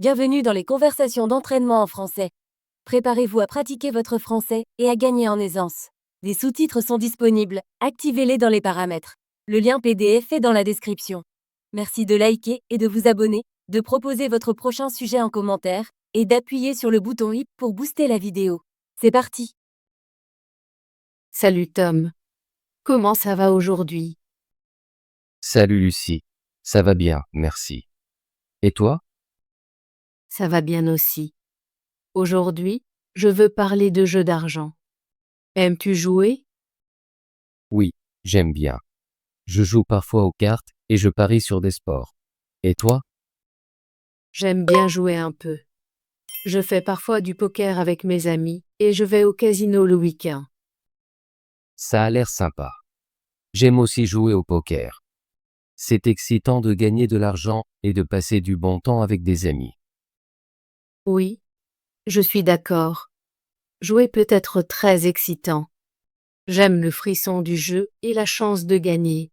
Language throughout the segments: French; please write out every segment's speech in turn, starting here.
Bienvenue dans les conversations d'entraînement en français. Préparez-vous à pratiquer votre français et à gagner en aisance. Des sous-titres sont disponibles, activez-les dans les paramètres. Le lien PDF est dans la description. Merci de liker et de vous abonner, de proposer votre prochain sujet en commentaire et d'appuyer sur le bouton i pour booster la vidéo. C'est parti! Salut Tom. Comment ça va aujourd'hui? Salut Lucie, ça va bien, merci. Et toi? Ça va bien aussi. Aujourd'hui, je veux parler de jeux d'argent. Aimes-tu jouer? Oui, j'aime bien. Je joue parfois aux cartes et je parie sur des sports. Et toi? J'aime bien jouer un peu. Je fais parfois du poker avec mes amis et je vais au casino le week-end. Ça a l'air sympa. J'aime aussi jouer au poker. C'est excitant de gagner de l'argent et de passer du bon temps avec des amis. Oui, je suis d'accord. Jouer peut être très excitant. J'aime le frisson du jeu et la chance de gagner.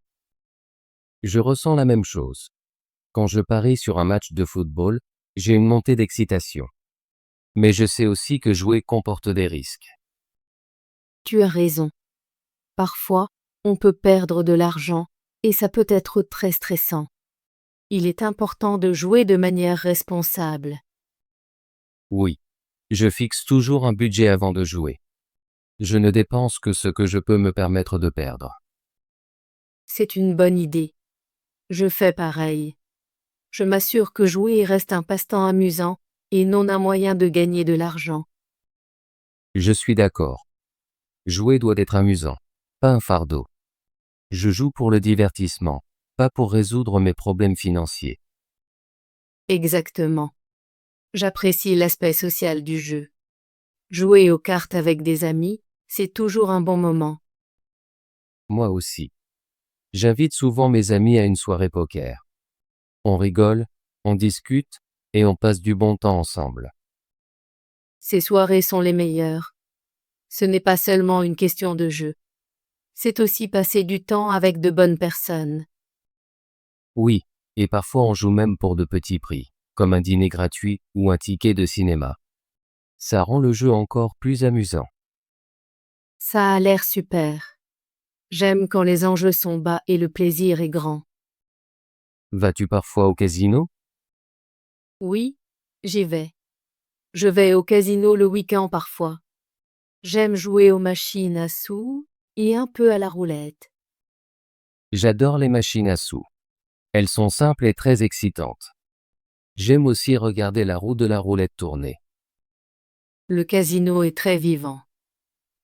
Je ressens la même chose. Quand je parie sur un match de football, j'ai une montée d'excitation. Mais je sais aussi que jouer comporte des risques. Tu as raison. Parfois, on peut perdre de l'argent et ça peut être très stressant. Il est important de jouer de manière responsable. Oui, je fixe toujours un budget avant de jouer. Je ne dépense que ce que je peux me permettre de perdre. C'est une bonne idée. Je fais pareil. Je m'assure que jouer reste un passe-temps amusant et non un moyen de gagner de l'argent. Je suis d'accord. Jouer doit être amusant, pas un fardeau. Je joue pour le divertissement, pas pour résoudre mes problèmes financiers. Exactement. J'apprécie l'aspect social du jeu. Jouer aux cartes avec des amis, c'est toujours un bon moment. Moi aussi. J'invite souvent mes amis à une soirée poker. On rigole, on discute, et on passe du bon temps ensemble. Ces soirées sont les meilleures. Ce n'est pas seulement une question de jeu. C'est aussi passer du temps avec de bonnes personnes. Oui, et parfois on joue même pour de petits prix, comme un dîner gratuit ou un ticket de cinéma. Ça rend le jeu encore plus amusant. Ça a l'air super. J'aime quand les enjeux sont bas et le plaisir est grand. Vas-tu parfois au casino? Oui, j'y vais. Je vais au casino le week-end parfois. J'aime jouer aux machines à sous et un peu à la roulette. J'adore les machines à sous. Elles sont simples et très excitantes. J'aime aussi regarder la roue de la roulette tourner. Le casino est très vivant.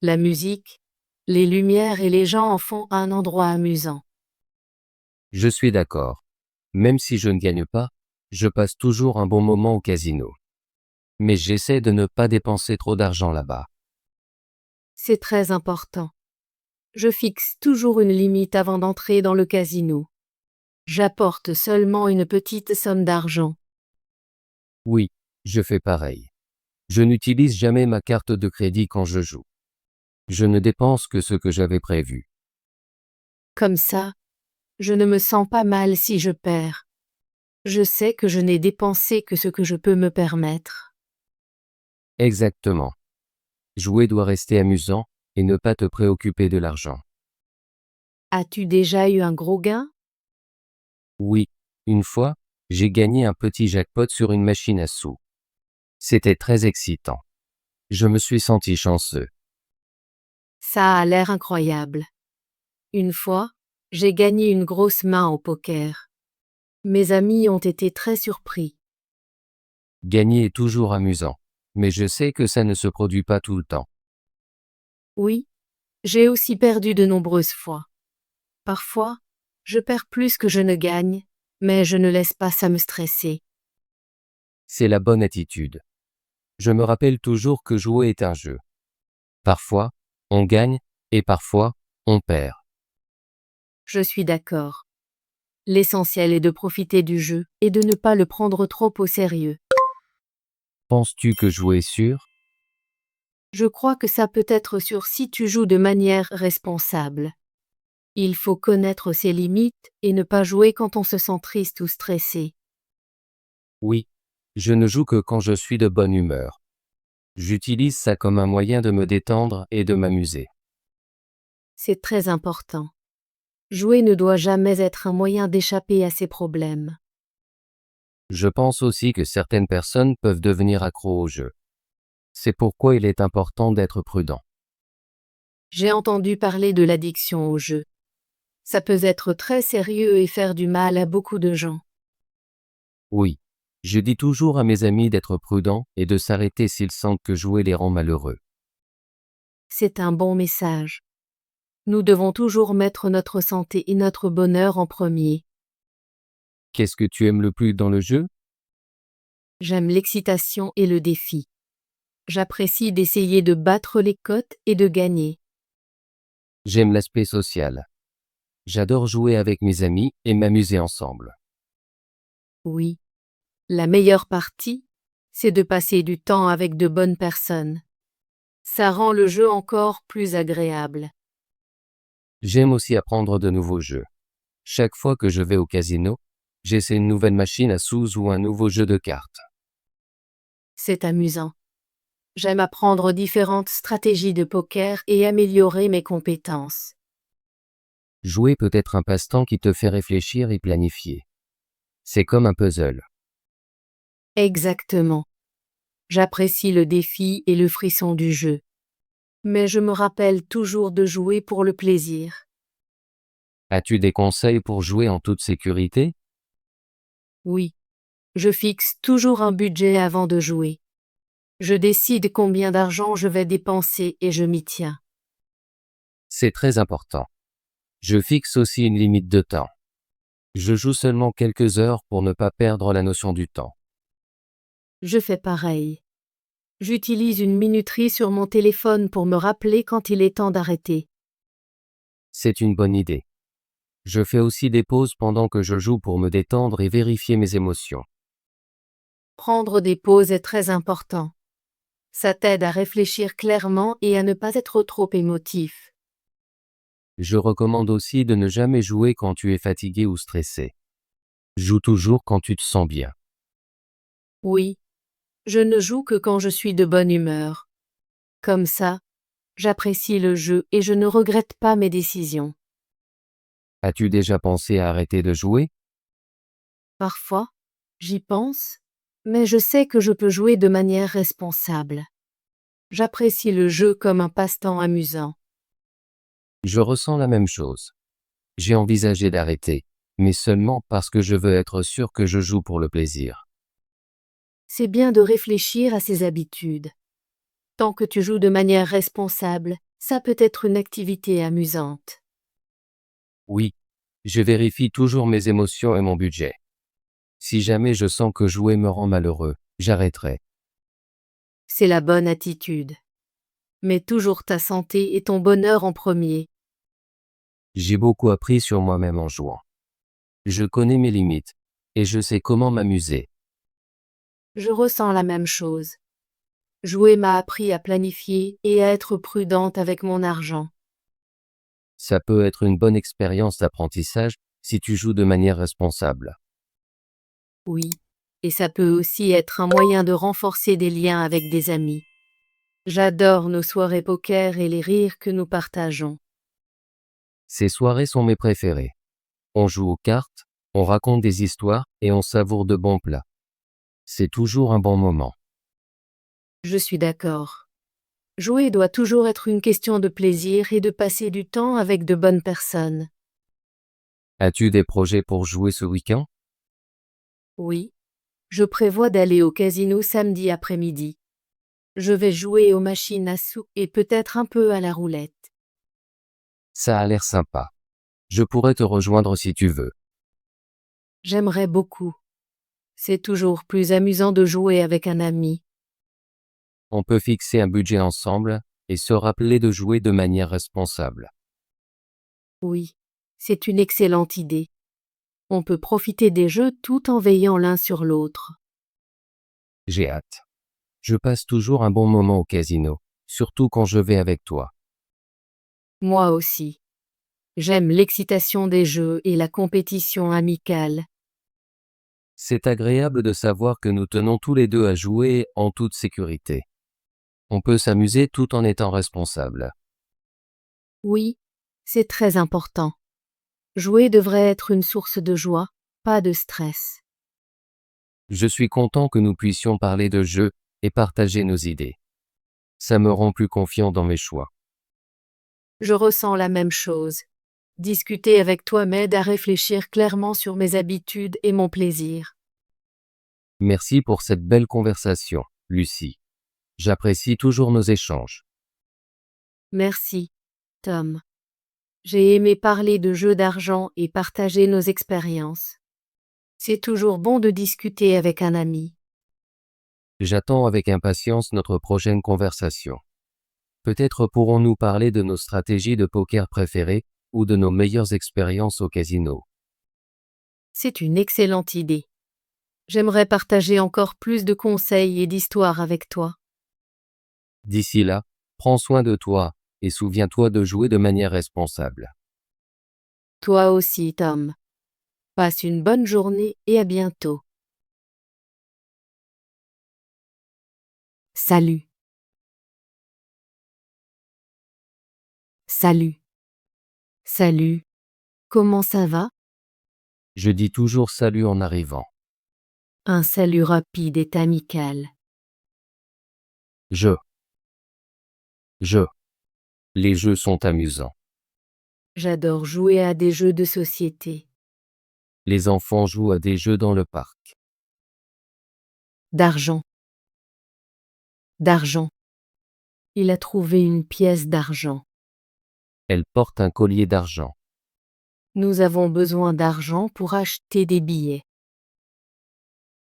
La musique, les lumières et les gens en font un endroit amusant. Je suis d'accord. Même si je ne gagne pas, je passe toujours un bon moment au casino. Mais j'essaie de ne pas dépenser trop d'argent là-bas. C'est très important. Je fixe toujours une limite avant d'entrer dans le casino. J'apporte seulement une petite somme d'argent. Oui, je fais pareil. Je n'utilise jamais ma carte de crédit quand je joue. Je ne dépense que ce que j'avais prévu. Comme ça, je ne me sens pas mal si je perds. Je sais que je n'ai dépensé que ce que je peux me permettre. Exactement. Jouer doit rester amusant et ne pas te préoccuper de l'argent. As-tu déjà eu un gros gain? Oui, une fois, j'ai gagné un petit jackpot sur une machine à sous. C'était très excitant. Je me suis senti chanceux. Ça a l'air incroyable. Une fois, j'ai gagné une grosse main au poker. Mes amis ont été très surpris. Gagner est toujours amusant, mais je sais que ça ne se produit pas tout le temps. Oui, j'ai aussi perdu de nombreuses fois. Parfois, je perds plus que je ne gagne, mais je ne laisse pas ça me stresser. C'est la bonne attitude. Je me rappelle toujours que jouer est un jeu. Parfois, on gagne, et parfois, on perd. Je suis d'accord. L'essentiel est de profiter du jeu et de ne pas le prendre trop au sérieux. Penses-tu que jouer est sûr? Je crois que ça peut être sûr si tu joues de manière responsable. Il faut connaître ses limites et ne pas jouer quand on se sent triste ou stressé. Oui, Je ne joue que quand je suis de bonne humeur. J'utilise ça comme un moyen de me détendre et de m'amuser. C'est très important. Jouer ne doit jamais être un moyen d'échapper à ses problèmes. Je pense aussi que certaines personnes peuvent devenir accros au jeu. C'est pourquoi il est important d'être prudent. J'ai entendu parler de l'addiction au jeu. Ça peut être très sérieux et faire du mal à beaucoup de gens. Oui. Je dis toujours à mes amis d'être prudents et de s'arrêter s'ils sentent que jouer les rend malheureux. C'est un bon message. Nous devons toujours mettre notre santé et notre bonheur en premier. Qu'est-ce que tu aimes le plus dans le jeu? J'aime l'excitation et le défi. J'apprécie d'essayer de battre les cotes et de gagner. J'aime l'aspect social. J'adore jouer avec mes amis et m'amuser ensemble. Oui. La meilleure partie, c'est de passer du temps avec de bonnes personnes. Ça rend le jeu encore plus agréable. J'aime aussi apprendre de nouveaux jeux. Chaque fois que je vais au casino, j'essaie une nouvelle machine à sous ou un nouveau jeu de cartes. C'est amusant. J'aime apprendre différentes stratégies de poker et améliorer mes compétences. Jouer peut être un passe-temps qui te fait réfléchir et planifier. C'est comme un puzzle. Exactement. J'apprécie le défi et le frisson du jeu. Mais je me rappelle toujours de jouer pour le plaisir. As-tu des conseils pour jouer en toute sécurité? Oui. Je fixe toujours un budget avant de jouer. Je décide combien d'argent je vais dépenser et je m'y tiens. C'est très important. Je fixe aussi une limite de temps. Je joue seulement quelques heures pour ne pas perdre la notion du temps. Je fais pareil. J'utilise une minuterie sur mon téléphone pour me rappeler quand il est temps d'arrêter. C'est une bonne idée. Je fais aussi des pauses pendant que je joue pour me détendre et vérifier mes émotions. Prendre des pauses est très important. Ça t'aide à réfléchir clairement et à ne pas être trop émotif. Je recommande aussi de ne jamais jouer quand tu es fatigué ou stressé. Joue toujours quand tu te sens bien. Oui, je ne joue que quand je suis de bonne humeur. Comme ça, j'apprécie le jeu et je ne regrette pas mes décisions. As-tu déjà pensé à arrêter de jouer? Parfois, j'y pense, mais je sais que je peux jouer de manière responsable. J'apprécie le jeu comme un passe-temps amusant. Je ressens la même chose. J'ai envisagé d'arrêter, mais seulement parce que je veux être sûr que je joue pour le plaisir. C'est bien de réfléchir à ses habitudes. Tant que tu joues de manière responsable, ça peut être une activité amusante. Oui, je vérifie toujours mes émotions et mon budget. Si jamais je sens que jouer me rend malheureux, j'arrêterai. C'est la bonne attitude. Mets toujours ta santé et ton bonheur en premier. J'ai beaucoup appris sur moi-même en jouant. Je connais mes limites, et je sais comment m'amuser. Je ressens la même chose. Jouer m'a appris à planifier et à être prudente avec mon argent. Ça peut être une bonne expérience d'apprentissage si tu joues de manière responsable. Oui. Et ça peut aussi être un moyen de renforcer des liens avec des amis. J'adore nos soirées poker et les rires que nous partageons. Ces soirées sont mes préférées. On joue aux cartes, on raconte des histoires et on savoure de bons plats. C'est toujours un bon moment. Je suis d'accord. Jouer doit toujours être une question de plaisir et de passer du temps avec de bonnes personnes. As-tu des projets pour jouer ce week-end? Oui. Je prévois d'aller au casino samedi après-midi. Je vais jouer aux machines à sous et peut-être un peu à la roulette. Ça a l'air sympa. Je pourrais te rejoindre si tu veux. J'aimerais beaucoup. C'est toujours plus amusant de jouer avec un ami. On peut fixer un budget ensemble et se rappeler de jouer de manière responsable. Oui, c'est une excellente idée. On peut profiter des jeux tout en veillant l'un sur l'autre. J'ai hâte. Je passe toujours un bon moment au casino, surtout quand je vais avec toi. Moi aussi. J'aime l'excitation des jeux et la compétition amicale. C'est agréable de savoir que nous tenons tous les deux à jouer en toute sécurité. On peut s'amuser tout en étant responsable. Oui, c'est très important. Jouer devrait être une source de joie, pas de stress. Je suis content que nous puissions parler de jeux et partager nos idées. Ça me rend plus confiant dans mes choix. Je ressens la même chose. Discuter avec toi m'aide à réfléchir clairement sur mes habitudes et mon plaisir. Merci pour cette belle conversation, Lucie. J'apprécie toujours nos échanges. Merci, Tom. J'ai aimé parler de jeux d'argent et partager nos expériences. C'est toujours bon de discuter avec un ami. J'attends avec impatience notre prochaine conversation. Peut-être pourrons-nous parler de nos stratégies de poker préférées ou de nos meilleures expériences au casino. C'est une excellente idée. J'aimerais partager encore plus de conseils et d'histoires avec toi. D'ici là, prends soin de toi et souviens-toi de jouer de manière responsable. Toi aussi, Tom. Passe une bonne journée et à bientôt. Salut. Salut. Salut. Comment ça va? Je dis toujours salut en arrivant. Un salut rapide est amical. Je. Les jeux sont amusants. J'adore jouer à des jeux de société. Les enfants jouent à des jeux dans le parc. D'argent. D'argent. Il a trouvé une pièce d'argent. Elle porte un collier d'argent. Nous avons besoin d'argent pour acheter des billets.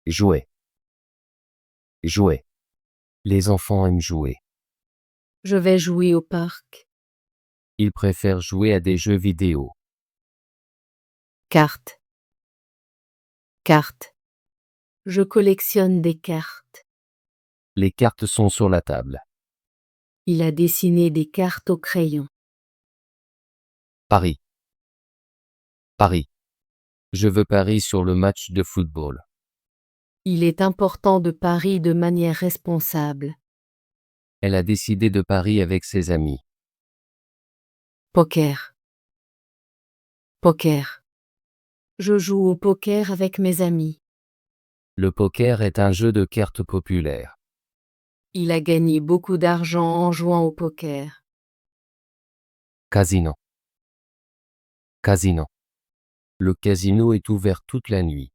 Jouer. Les enfants aiment jouer. Je vais jouer au parc. Ils préfèrent jouer à des jeux vidéo. Cartes. Cartes. Je collectionne des cartes. Les cartes sont sur la table. Il a dessiné des cartes au crayon. Paris. Je veux parier sur le match de football. Il est important de parier de manière responsable. Elle a décidé de parier avec ses amis. Poker. Poker. Je joue au poker avec mes amis. Le poker est un jeu de cartes populaire. Il a gagné beaucoup d'argent en jouant au poker. Casino. Le casino est ouvert toute la nuit.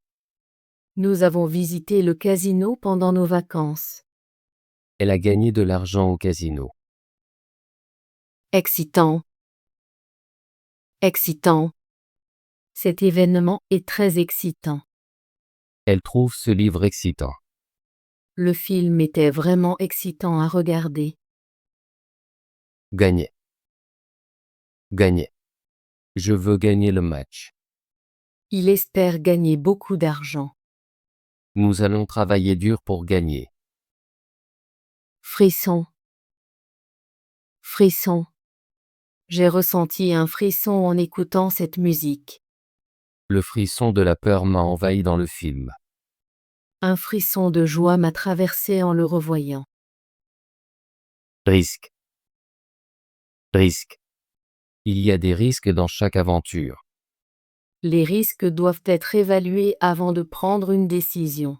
Nous avons visité le casino pendant nos vacances. Elle a gagné de l'argent au casino. Excitant. Excitant. Cet événement est très excitant. Elle trouve ce livre excitant. Le film était vraiment excitant à regarder. Gagner. Je veux gagner le match. Il espère gagner beaucoup d'argent. Nous allons travailler dur pour gagner. Frisson. Frisson. J'ai ressenti un frisson en écoutant cette musique. Le frisson de la peur m'a envahi dans le film. Un frisson de joie m'a traversé en le revoyant. Risque. Il y a des risques dans chaque aventure. Les risques doivent être évalués avant de prendre une décision.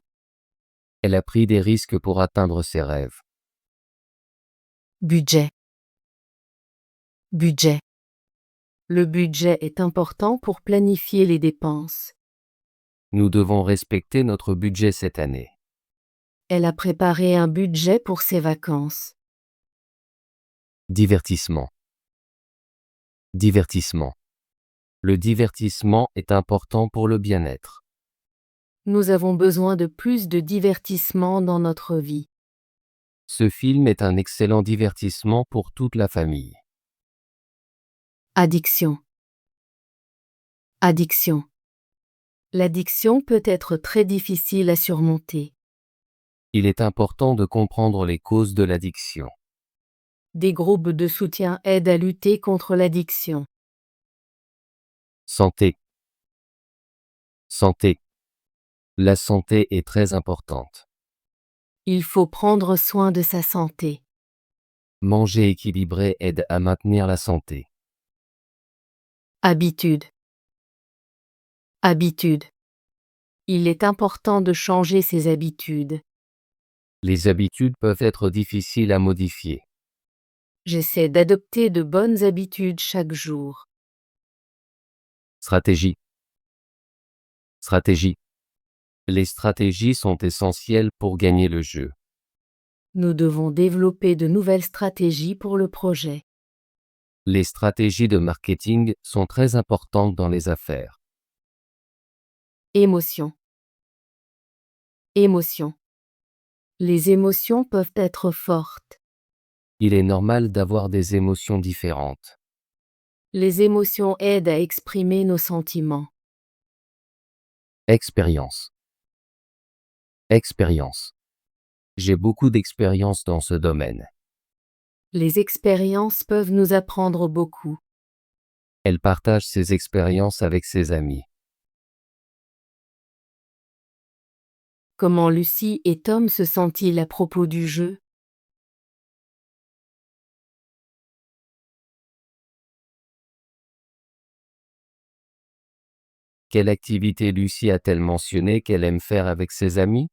Elle a pris des risques pour atteindre ses rêves. Budget. Budget. Le budget est important pour planifier les dépenses. Nous devons respecter notre budget cette année. Elle a préparé un budget pour ses vacances. Divertissement. Le divertissement est important pour le bien-être. Nous avons besoin de plus de divertissement dans notre vie. Ce film est un excellent divertissement pour toute la famille. Addiction. Addiction. L'addiction peut être très difficile à surmonter. Il est important de comprendre les causes de l'addiction. Des groupes de soutien aident à lutter contre l'addiction. Santé. La santé est très importante. Il faut prendre soin de sa santé. Manger équilibré aide à maintenir la santé. Habitude. Habitude. Il est important de changer ses habitudes. Les habitudes peuvent être difficiles à modifier. J'essaie d'adopter de bonnes habitudes chaque jour. Stratégie. Stratégie. Les stratégies sont essentielles pour gagner le jeu. Nous devons développer de nouvelles stratégies pour le projet. Les stratégies de marketing sont très importantes dans les affaires. Émotion. Émotion. Les émotions peuvent être fortes. Il est normal d'avoir des émotions différentes. Les émotions aident à exprimer nos sentiments. Expérience. Expérience. J'ai beaucoup d'expérience dans ce domaine. Les expériences peuvent nous apprendre beaucoup. Elle partage ses expériences avec ses amis. Comment Lucie et Tom se sentent-ils à propos du jeu? Quelle activité Lucie a-t-elle mentionné qu'elle aime faire avec ses amis?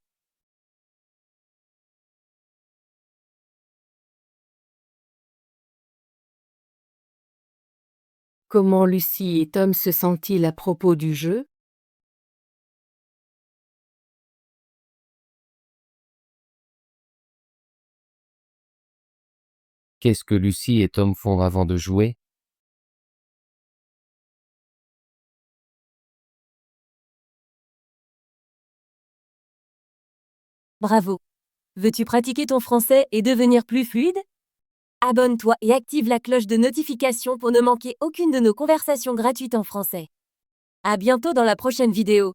Comment Lucie et Tom se sentent-ils à propos du jeu? Qu'est-ce que Lucie et Tom font avant de jouer? Bravo. Veux-tu pratiquer ton français et devenir plus fluide? Abonne-toi et active la cloche de notification pour ne manquer aucune de nos conversations gratuites en français. À bientôt dans la prochaine vidéo.